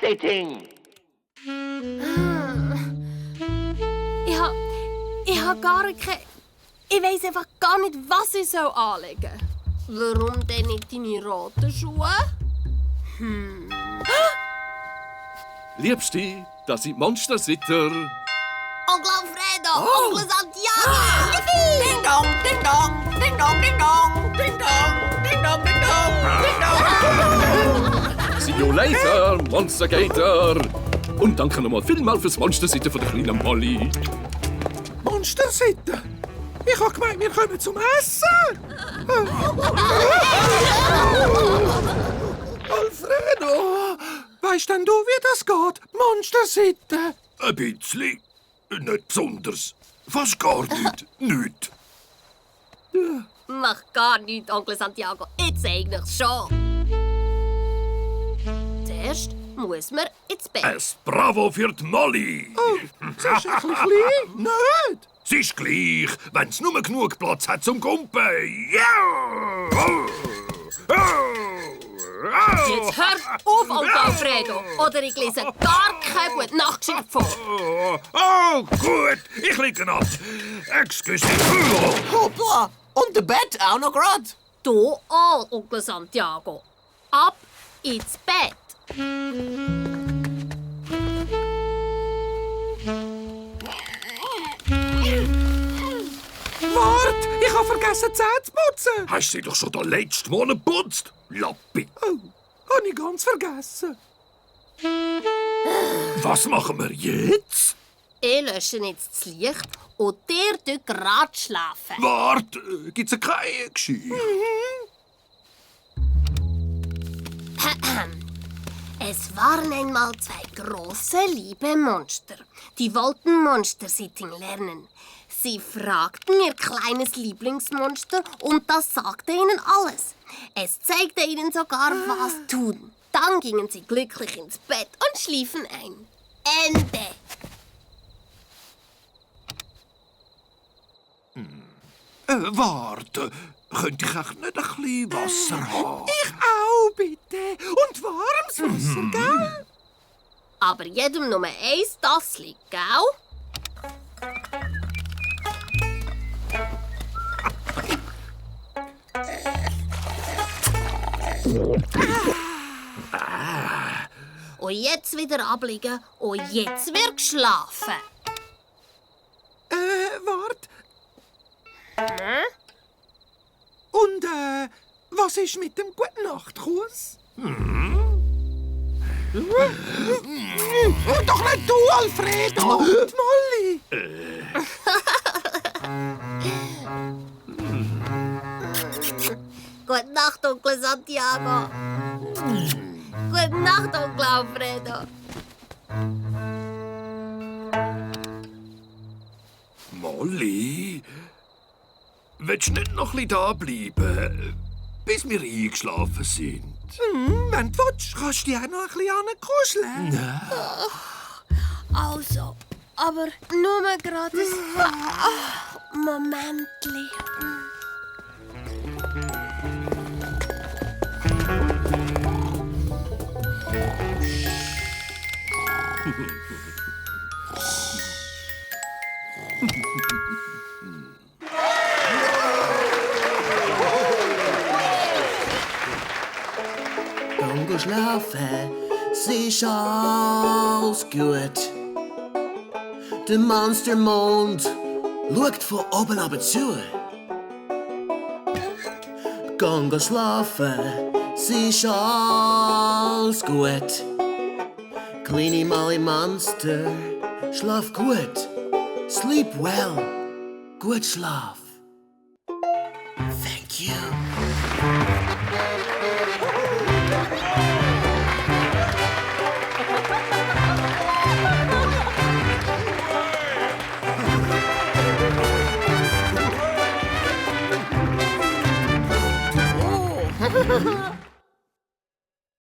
Monster-Sitting. Ich habe gar keine... Ich weiss einfach gar nicht, was ich anlegen soll. Warum denn nicht deine roten Schuhe? Liebste, das sind Monstersitter. Onkel Alfredo! Onkel Santiago! Ding dong, ding dong, ding dong, ding dong, ding dong, ding dong, ding dong, ding dong. See you later, Monstergator. Und danke nochmal vielmals fürs Monstersitten von der kleinen Molly. Monstersitten? Ich habe gemeint, wir kommen zum Essen. Alfredo, weißt denn du, wie das geht? Monstersitten? Ein bisschen. Nicht besonders. Fast gar nicht. Nicht. Mach gar nichts, Onkel Santiago. Ich zeig nich's schon. Zuerst muss man ins Bett. Ein Bravo für die Molly. Sie ist ein bisschen klein. Nicht? Sie ist gleich, wenn es nur genug Platz hat zum Gumpen. Ja! Jetzt hört auf, Onkel Alfredo, oder ich lese gar keine gute Nachtgeschichte vor. Oh, gut. Ich liege ab. Excuse. Hoppla, und der Bett auch noch grad. Du auch, Onkel Santiago. Ab ins Bett. Wart, ich habe vergessen, die Zähne zu putzen. Hast du sie doch schon den letzten Monat geputzt? Lappi. Oh, habe ich ganz vergessen. Was machen wir jetzt? Ich lösche jetzt das Licht und ihr dürft gerade schlafen. Wart, gibt's keine Geschichte? Es waren einmal zwei große, liebe Monster. Die wollten Monstersitting lernen. Sie fragten ihr kleines Lieblingsmonster und das sagte ihnen alles. Es zeigte ihnen sogar, was tun. Dann gingen sie glücklich ins Bett und schliefen ein. Ende. Warte, könnte ich auch nicht ein bisschen Wasser haben? Ich auch, bitte. Und warmes Wasser, gell? Aber jedem nur eins Tassli, gell? Und jetzt wieder abliegen und jetzt wird geschlafen. Wart. Und, was ist mit dem Gute-Nacht-Kuss? Doch nicht du, Alfredo! Die Molly! Gute Nacht, Onkel Santiago. Gute Nacht, Onkel Alfredo. Molly, willst du nicht noch ein bisschen da bleiben, bis wir eingeschlafen sind? Wenn du willst, kannst du dich auch noch ein bisschen kuscheln. Also, aber nur gerade ein Momentli. Geh schlafen, es ist alles gut. Der Monstermond schaut von oben aber zu. Geh schlafen, es ist alles gut. Kleine Molly Monster, schlaf gut. Sleep well, gut Schlaf. Thank you.